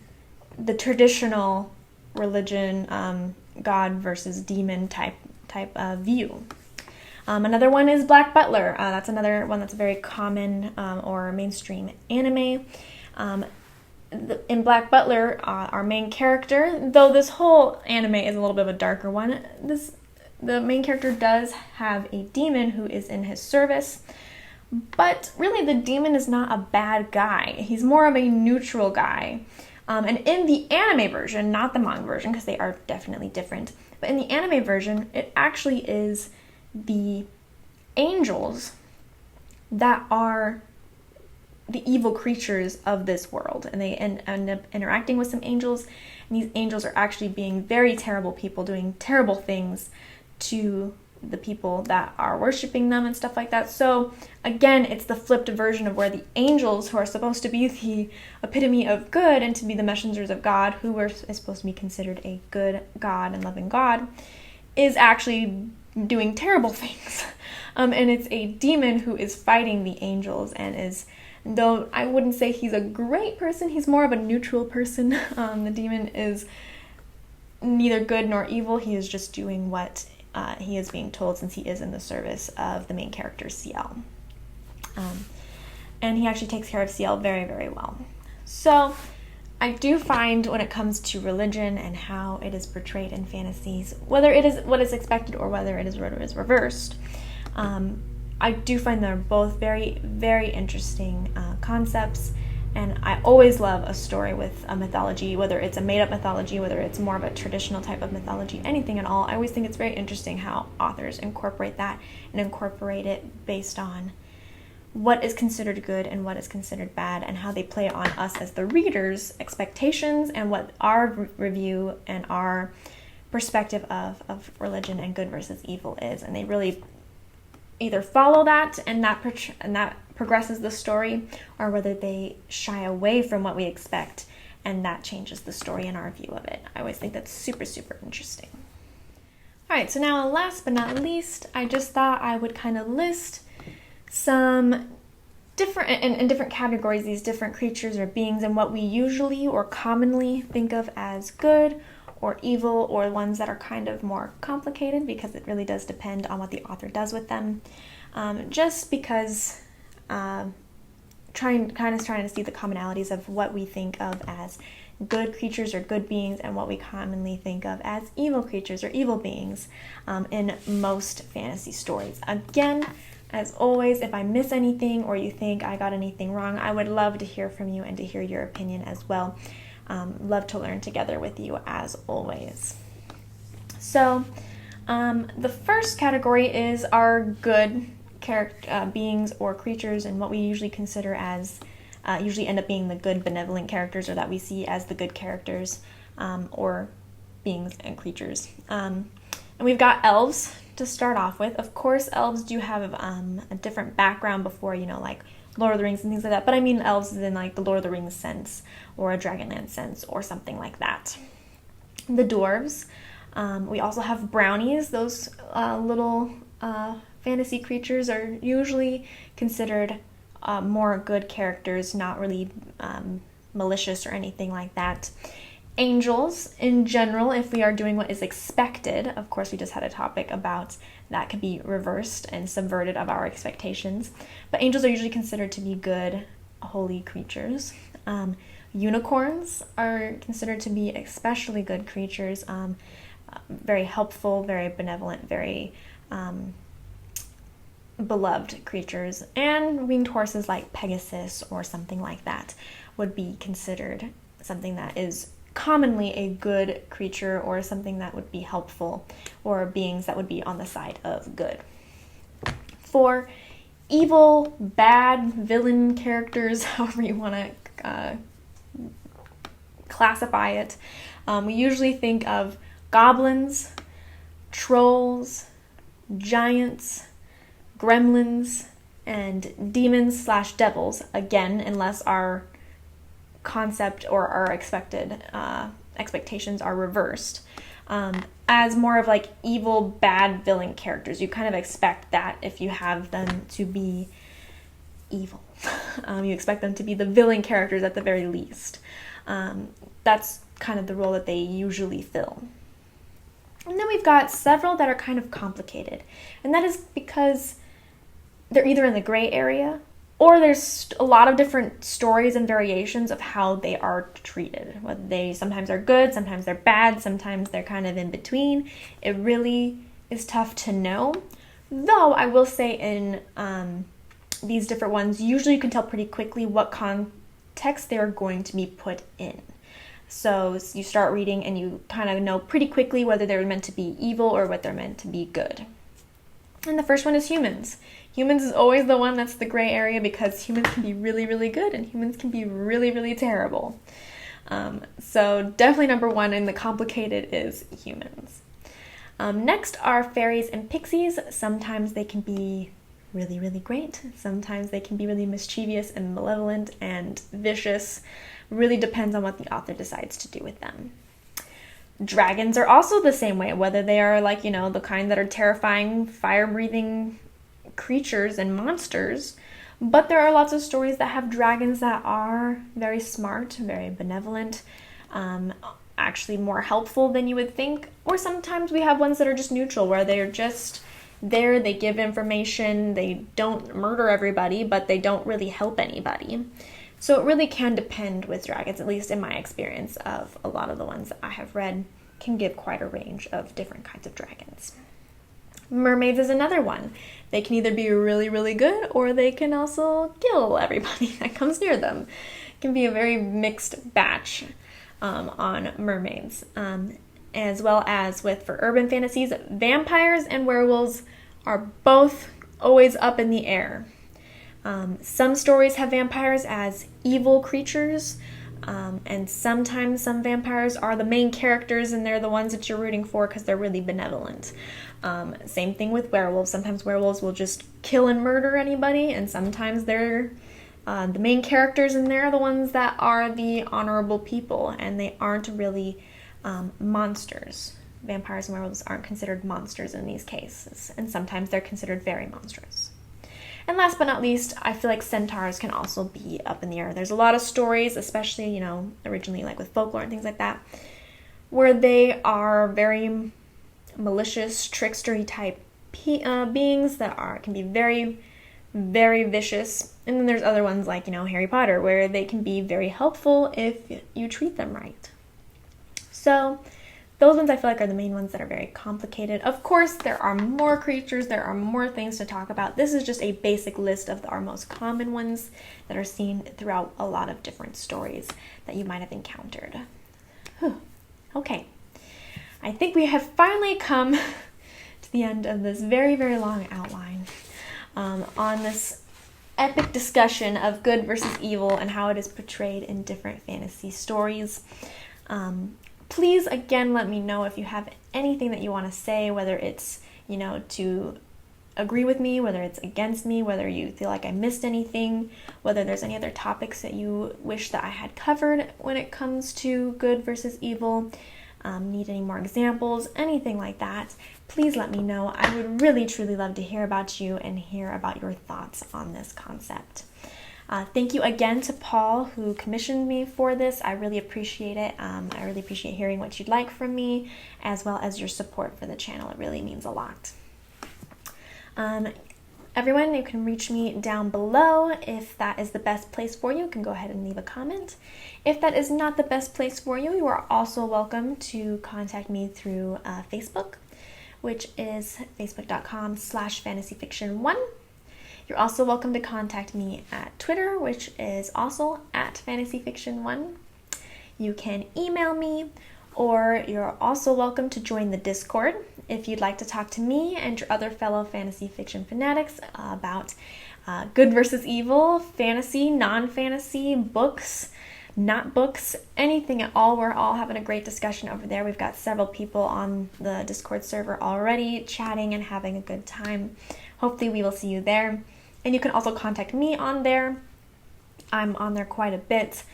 Speaker 1: the traditional religion, God versus demon type view. Another one is Black Butler. That's another one that's a very common or mainstream anime. In Black Butler, our main character, though this whole anime is a little bit of a darker one, the main character does have a demon who is in his service, but really the demon is not a bad guy. He's more of a neutral guy. And in the anime version, not the manga version, because they are definitely different, but in the anime version, it actually is the angels that are the evil creatures of this world, and they end up interacting with some angels, and these angels are actually being very terrible people, doing terrible things to the people that are worshiping them and stuff like that. So again, it's the flipped version of where the angels, who are supposed to be the epitome of good and to be the messengers of God, is supposed to be considered a good God and loving God, is actually doing terrible things. And it's a demon who is fighting the angels, and is, though I wouldn't say he's a great person, he's more of a neutral person. The demon is neither good nor evil. He is just doing what he is being told, since he is in the service of the main character, Ciel. And he actually takes care of Ciel very, very well. So I do find when it comes to religion and how it is portrayed in fantasies, whether it is what is expected or whether it is reversed, I do find they're both very, very interesting concepts. And I always love a story with a mythology, whether it's a made-up mythology, whether it's more of a traditional type of mythology, anything at all. I always think it's very interesting how authors incorporate that and incorporate it based on what is considered good and what is considered bad, and how they play on us as the readers' expectations and what our review and our perspective of religion and good versus evil is. And they really either follow that and that progresses the story, or whether they shy away from what we expect and that changes the story and our view of it. I always think that's super, super interesting. All right, so now last but not least, I just thought I would kind of list some different, in different categories, these different creatures or beings and what we usually or commonly think of as good or evil, or ones that are kind of more complicated, because it really does depend on what the author does with them. Just because trying to see the commonalities of what we think of as good creatures or good beings and what we commonly think of as evil creatures or evil beings in most fantasy stories. Again, as always, if I miss anything or you think I got anything wrong, I would love to hear from you and to hear your opinion as well. Love to learn together with you as always. So the first category is our good beings or creatures, and what we usually consider as usually end up being the good benevolent characters, or that we see as the good characters or beings and creatures. And we've got elves to start off with. Of course, elves do have a different background before, like Lord of the Rings and things like that, but I mean elves in like the Lord of the Rings sense or a Dragonland sense or something like that. The dwarves. We also have brownies. Those little fantasy creatures are usually considered more good characters, not really malicious or anything like that. Angels, in general, if we are doing what is expected, of course we just had a topic about that could be reversed and subverted of our expectations, but angels are usually considered to be good, holy creatures. Unicorns are considered to be especially good creatures, very helpful, very benevolent, very beloved creatures. And winged horses like Pegasus or something like that would be considered something that is commonly a good creature or something that would be helpful, or beings that would be on the side of good. For evil, bad, villain characters, however you want to classify it, we usually think of goblins, trolls, giants, gremlins, and demons / devils, again, unless our concept or our expectations are reversed, as more of like evil, bad villain characters. You kind of expect that if you have them to be evil. You expect them to be the villain characters at the very least. That's kind of the role that they usually fill. And then we've got several that are kind of complicated, and that is because they're either in the gray area or there's a lot of different stories and variations of how they are treated. Whether they sometimes are good, sometimes they're bad, sometimes they're kind of in between. It really is tough to know. Though I will say in these different ones, usually you can tell pretty quickly what context they're going to be put in. So you start reading and you kind of know pretty quickly whether they're meant to be evil or what they're meant to be good. And the first one is humans. Humans is always the one that's the gray area because humans can be really, really good and humans can be really, really terrible. So definitely number one in the complicated is humans. Next are fairies and pixies. Sometimes they can be really, really great. Sometimes they can be really mischievous and malevolent and vicious. Really depends on what the author decides to do with them. Dragons are also the same way, whether they are like, the kind that are terrifying, fire-breathing creatures and monsters. But there are lots of stories that have dragons that are very smart, very benevolent, actually more helpful than you would think. Or sometimes we have ones that are just neutral, where they're just there, they give information, they don't murder everybody, but they don't really help anybody. So it really can depend with dragons, at least in my experience of a lot of the ones that I have read, can give quite a range of different kinds of dragons. Mermaids is another one. They can either be really, really good, or they can also kill everybody that comes near them. It can be a very mixed batch on mermaids. As well as for urban fantasies, vampires and werewolves are both always up in the air. Some stories have vampires as evil creatures, and sometimes some vampires are the main characters and they're the ones that you're rooting for because they're really benevolent. Same thing with werewolves. Sometimes werewolves will just kill and murder anybody, and sometimes they're the main characters and they're the ones that are the honorable people, and they aren't really monsters. Vampires and werewolves aren't considered monsters in these cases, and sometimes they're considered very monstrous. And last but not least, I feel like centaurs can also be up in the air. There's a lot of stories, especially, originally like with folklore and things like that, where they are very malicious, trickstery type beings that can be very, very vicious. And then there's other ones like, Harry Potter, where they can be very helpful if you treat them right. So those ones I feel like are the main ones that are very complicated. Of course, there are more creatures, there are more things to talk about. This is just a basic list of our most common ones that are seen throughout a lot of different stories that you might have encountered. Whew. Okay, I think we have finally come to the end of this very, very long outline on this epic discussion of good versus evil and how it is portrayed in different fantasy stories. Please, again, let me know if you have anything that you want to say, whether it's, to agree with me, whether it's against me, whether you feel like I missed anything, whether there's any other topics that you wish that I had covered when it comes to good versus evil, need any more examples, anything like that, please let me know. I would really truly love to hear about you and hear about your thoughts on this concept. Thank you again to Paul, who commissioned me for this. I really appreciate it. I really appreciate hearing what you'd like from me, as well as your support for the channel. It really means a lot. Everyone, you can reach me down below. If that is the best place for you, you can go ahead and leave a comment. If that is not the best place for you, you are also welcome to contact me through Facebook, which is facebook.com/fantasyfiction1. You're also welcome to contact me at Twitter, which is also at fantasyfiction1. You can email me, or you're also welcome to join the Discord if you'd like to talk to me and your other fellow fantasy fiction fanatics about good versus evil, fantasy, non-fantasy, books, not books, anything at all. We're all having a great discussion over there. We've got several people on the Discord server already chatting and having a good time. Hopefully we will see you there. And you can also contact me on there. I'm on there quite a bit.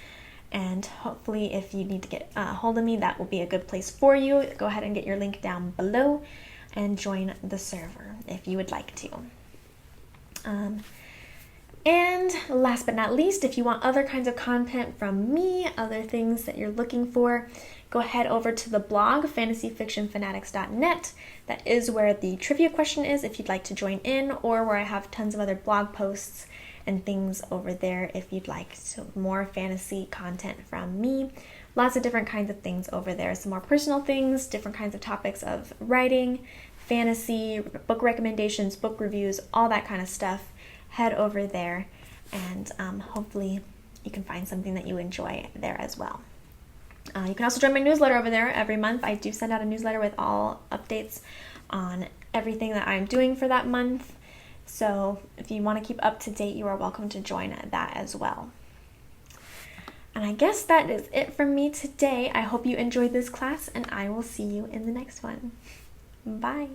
Speaker 1: And hopefully if you need to get a hold of me, that will be a good place for you. Go ahead and get your link down below and join the server if you would like to. And last but not least, if you want other kinds of content from me, other things that you're looking for, go ahead over to the blog, fantasyfictionfanatics.net. That is where the trivia question is if you'd like to join in, or where I have tons of other blog posts and things over there if you'd like more fantasy content from me. Lots of different kinds of things over there. Some more personal things, different kinds of topics of writing, fantasy, book recommendations, book reviews, all that kind of stuff. Head over there and hopefully you can find something that you enjoy there as well. You can also join my newsletter over there every month. I do send out a newsletter with all updates on everything that I'm doing for that month. So if you want to keep up to date, you are welcome to join that as well. And I guess that is it from me today. I hope you enjoyed this class, and I will see you in the next one. Bye.